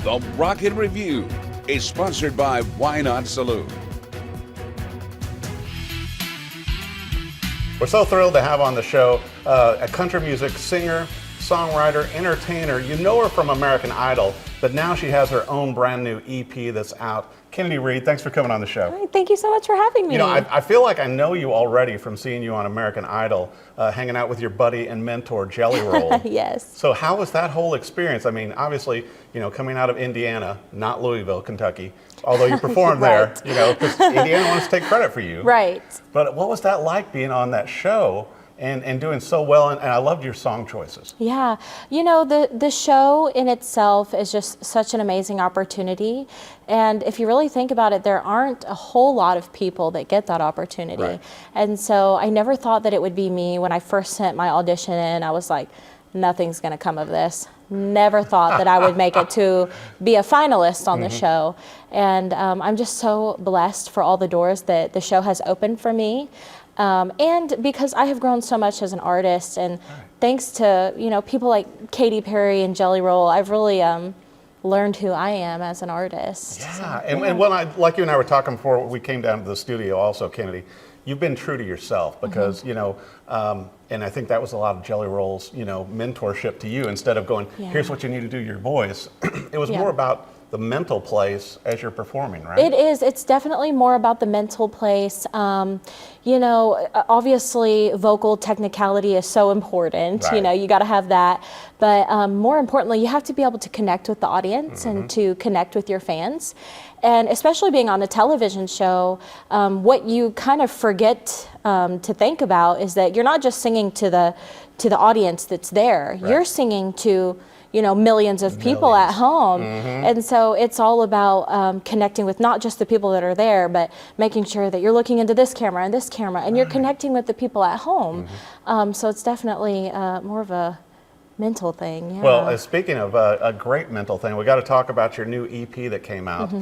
The Rocket Review is sponsored by Why Not Saloon. We're so thrilled to have on the show a country music singer, songwriter, entertainer. You know her from American Idol, but now she has her own brand new EP that's out. Kennedy Reid, thanks for coming on the show. Hi, thank you so much for having me. You know, I feel like I know you already from seeing you on American Idol, hanging out with your buddy and mentor, Jelly Roll. Yes. So how was that whole experience? I mean, obviously, you know, coming out of Indiana, not Louisville, Kentucky, although you performed Right. there, you know, because Indiana wants to take credit for you. Right. But what was that like being on that show and doing so well? And I loved your song choices. Yeah. You know, the show in itself is just such an amazing opportunity. And if you really think about it, there aren't a whole lot of people that get that opportunity. Right. And so I never thought that it would be me. When I first sent my audition in, I was like, nothing's going to come of this. Never thought that I would make it to be a finalist on the show. And I'm just so blessed for all the doors that the show has opened for me. And because I have grown so much as an artist, and thanks to, you know, people like Katy Perry and Jelly Roll, I've really learned who I am as an artist. Yeah, So, and when like you and I were talking before we came down to the studio also, Kennedy, you've been true to yourself because, you know, and I think that was a lot of Jelly Roll's, you know, mentorship to you. Instead of going, here's what you need to do, your voice, it was more about the mental place as you're performing, right? It is. It's definitely more about the mental place. You know, obviously vocal technicality is so important. Right. You know, you got to have that. But more importantly, you have to be able to connect with the audience and to connect with your fans. And especially being on a television show, what you kind of forget to think about is that you're not just singing to the audience that's there. Right. You're singing to, you know, millions of people at home. And so it's all about connecting with not just the people that are there, but making sure that you're looking into this camera and this camera, and you're connecting with the people at home. So it's definitely more of a mental thing. Yeah. Well, speaking of a great mental thing, we got to talk about your new EP that came out,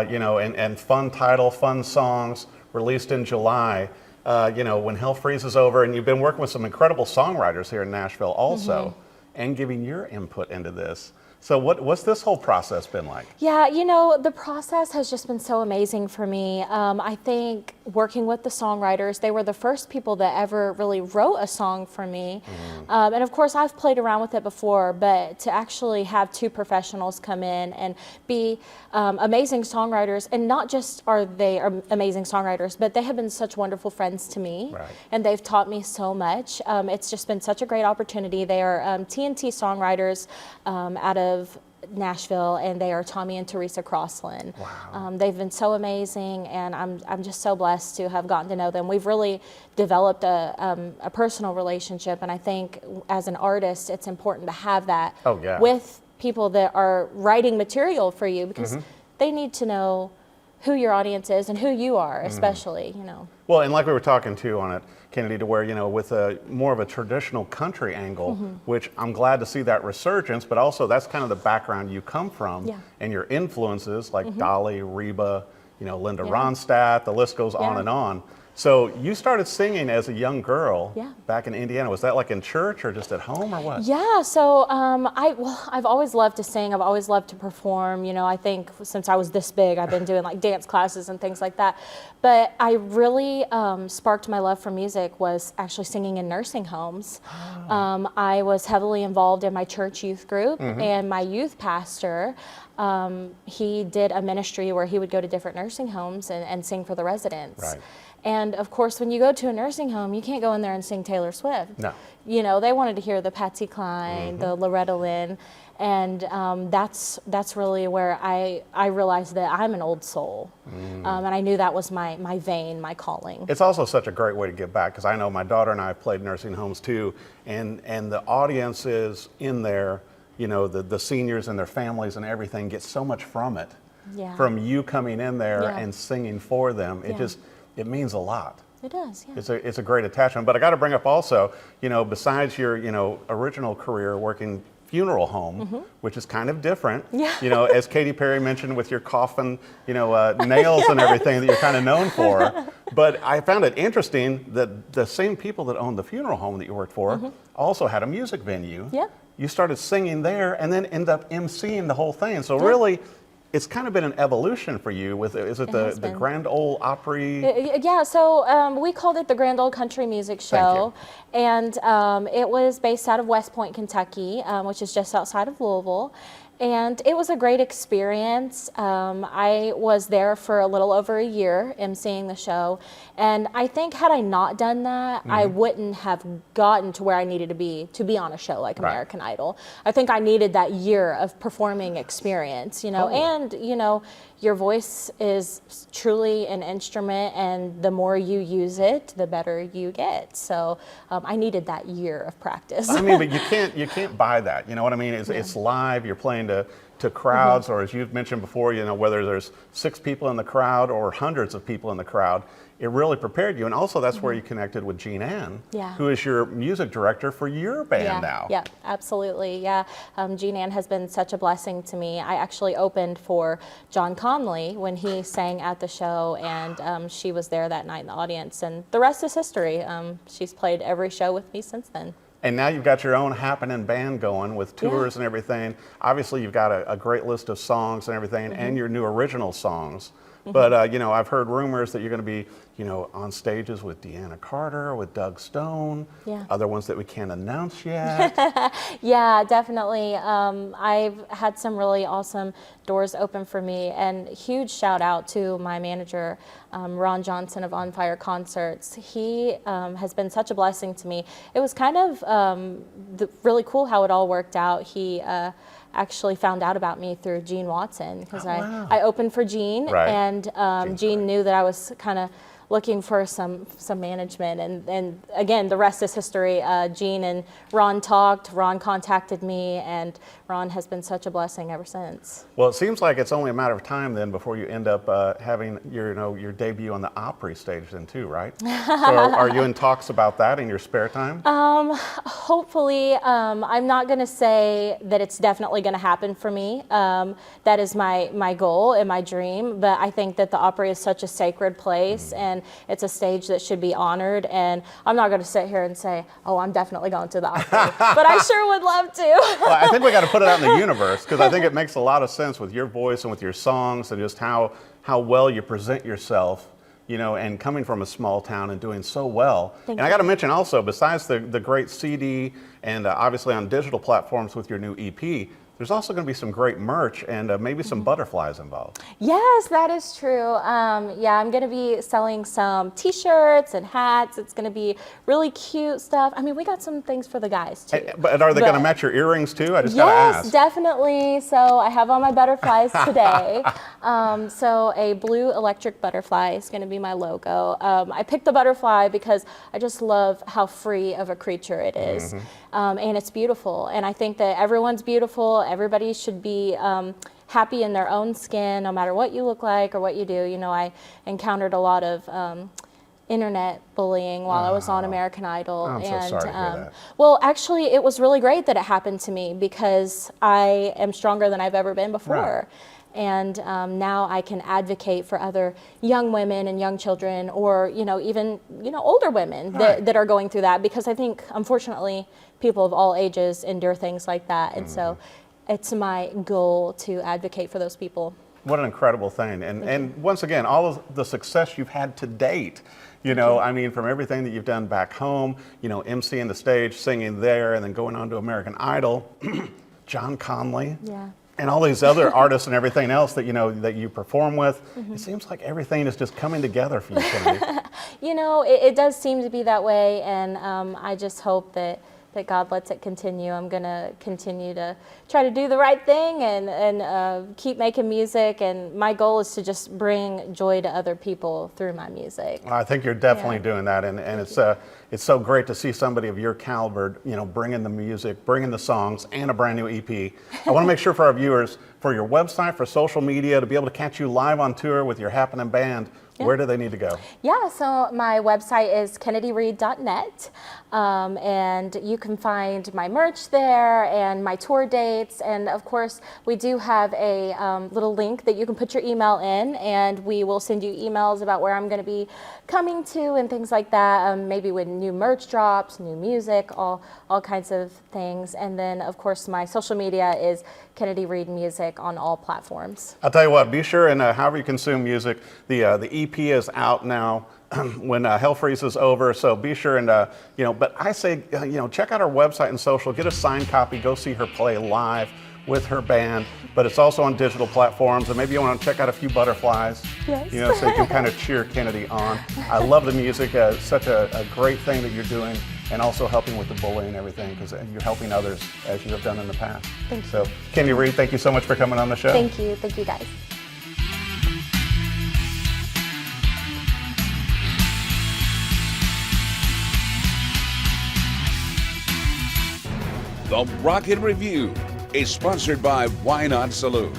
you know, and fun title, fun songs, released in July. You know, When Hell Freezes Over, and you've been working with some incredible songwriters here in Nashville also. And giving your input into this. So what's this whole process been like? Yeah, you know, the process has just been so amazing for me. I think working with the songwriters, they were the first people that ever really wrote a song for me. And of course, I've played around with it before, but to actually have two professionals come in and be amazing songwriters, and not just are they amazing songwriters, but they have been such wonderful friends to me. Right. And they've taught me so much. It's just been such a great opportunity. They are TNT songwriters out of Nashville, and they are Tommy and Teresa Crossland. Wow. They've been so amazing, and I'm just so blessed to have gotten to know them. We've really developed a personal relationship, and I think as an artist, it's important to have that with people that are writing material for you, because they need to know who your audience is and who you are, especially, you know. Well, and like we were talking too on it, Kennedy, to where, you know, with a more of a traditional country angle, which I'm glad to see that resurgence, but also that's kind of the background you come from and your influences like Dolly, Reba, you know, Linda Ronstadt, the list goes on and on. So you started singing as a young girl back in Indiana. Was that like in church or just at home or what? Yeah, so I've always loved to sing. I've always loved to perform. You know, I think since I was this big, I've been doing like dance classes and things like that. But I really sparked my love for music was actually singing in nursing homes. I was heavily involved in my church youth group, and my youth pastor, he did a ministry where he would go to different nursing homes and sing for the residents. Right. And of course, when you go to a nursing home, you can't go in there and sing Taylor Swift. No. You know, they wanted to hear the Patsy Cline, the Loretta Lynn, and that's really where I realized that I'm an old soul, and I knew that was my vein, my calling. It's also such a great way to give back, because I know my daughter and I have played nursing homes too, and the audiences in there, you know, the seniors and their families and everything get so much from it. Yeah. From you coming in there and singing for them. It means a lot. It does, yeah. It's a great attachment. But I got to bring up also, you know, besides your, you know, original career working funeral home, which is kind of different. Yeah. You know, as Katy Perry mentioned with your coffin, you know, nails and everything that you're kind of known for. But I found it interesting that the same people that owned the funeral home that you worked for also had a music venue. Yeah. You started singing there and then end up emceeing the whole thing. So really, it's kind of been an evolution for you. Is it the Grand Ole Opry? Yeah, so we called it the Grand Ole Country Music Show. And it was based out of West Point, Kentucky, which is just outside of Louisville. And it was a great experience. I was there for a little over a year emceeing the show. And I think had I not done that, I wouldn't have gotten to where I needed to be on a show like American Idol. I think I needed that year of performing experience, and, your voice is truly an instrument, and the more you use it, the better you get. So I needed that year of practice. I mean, but you can't buy that. You know what I mean? It's live. You're playing to crowds, or as you've mentioned before, whether there's 6 people in the crowd or hundreds of people in the crowd. It really prepared you, and also that's where you connected with Jean Ann, who is your music director for your band now. Yeah, absolutely. Yeah, Jean Ann has been such a blessing to me. I actually opened for John Conley when he sang at the show, and she was there that night in the audience, and the rest is history. She's played every show with me since then. And now you've got your own happening band going with tours and everything. Obviously, you've got a great list of songs and everything, and your new original songs. But, I've heard rumors that you're going to be, on stages with Deana Carter, with Doug Stone, other ones that we can't announce yet. Yeah, definitely. I've had some really awesome doors open for me, and huge shout out to my manager, Ron Johnson of On Fire Concerts. He has been such a blessing to me. It was kind of really cool how it all worked out. He actually found out about me through Gene Watson, because I opened for Gene, and Gene knew that I was kind of looking for some management, and again, the rest is history. Gene and Ron talked, Ron contacted me, and Ron has been such a blessing ever since. Well, it seems like it's only a matter of time then before you end up having your debut on the Opry stage then too, right? So are you in talks about that in your spare time? Hopefully. I'm not going to say that it's definitely going to happen for me. That is my goal and my dream, but I think that the Opry is such a sacred place, and it's a stage that should be honored, and I'm not going to sit here and say, oh, I'm definitely going to the Opry, but I sure would love to. Well, I think we got to put it out in the universe, because I think it makes a lot of sense with your voice and with your songs and just how well you present yourself, and coming from a small town and doing so well. Thank and you. I got to mention also, besides the great CD and obviously on digital platforms with your new EP, there's also going to be some great merch and maybe some butterflies involved. Yes, that is true. I'm going to be selling some t-shirts and hats. It's going to be really cute stuff. I mean, we got some things for the guys too. But are they going to match your earrings too? I just got to ask. Yes, definitely. So I have on my butterflies today. So a blue electric butterfly is going to be my logo. I picked the butterfly because I just love how free of a creature it is. And it's beautiful. And I think that everyone's beautiful. Everybody should be happy in their own skin, no matter what you look like or what you do. I encountered a lot of internet bullying while I was on American Idol. I'm so sorry to hear that. Well, actually, it was really great that it happened to me, because I am stronger than I've ever been before. And now I can advocate for other young women and young children, or even older women that are going through that, because I think, unfortunately, people of all ages endure things like that, and so it's my goal to advocate for those people. What an incredible thing. And once again, all of the success you've had to date, I mean, from everything that you've done back home, emceeing the stage, singing there, and then going on to American Idol, John Conley, and all these other artists and everything else that, that you perform with. It seems like everything is just coming together for you, Kennedy. It does seem to be that way, and I just hope that God lets it continue. I'm going to continue to try to do the right thing and keep making music. And my goal is to just bring joy to other people through my music. I think you're definitely doing that. And it's so great to see somebody of your caliber, bringing the music, bringing the songs, and a brand new EP. I want to make sure for our viewers, for your website, for social media, to be able to catch you live on tour with your happening band, where do they need to go? Yeah, so my website is kennedyreid.net, and you can find my merch there and my tour dates. And of course, we do have a little link that you can put your email in, and we will send you emails about where I'm going to be coming to and things like that. Maybe with new merch drops, new music, all kinds of things. And then, of course, my social media is Kennedy Reid Music on all platforms. I'll tell you what, be sure and however you consume music, the EP is out now when Hell Freeze is over, so be sure and, but I say, check out our website and social, get a signed copy, go see her play live with her band, but it's also on digital platforms, and maybe you want to check out a few butterflies, yes. So you can kind of cheer Kennedy on. I love the music, such a great thing that you're doing, and also helping with the bullying and everything, because you're helping others as you have done in the past. Thank you. So, Kennedy Reid, thank you so much for coming on the show. Thank you guys. The Rocket Review is sponsored by Why Not Saloon.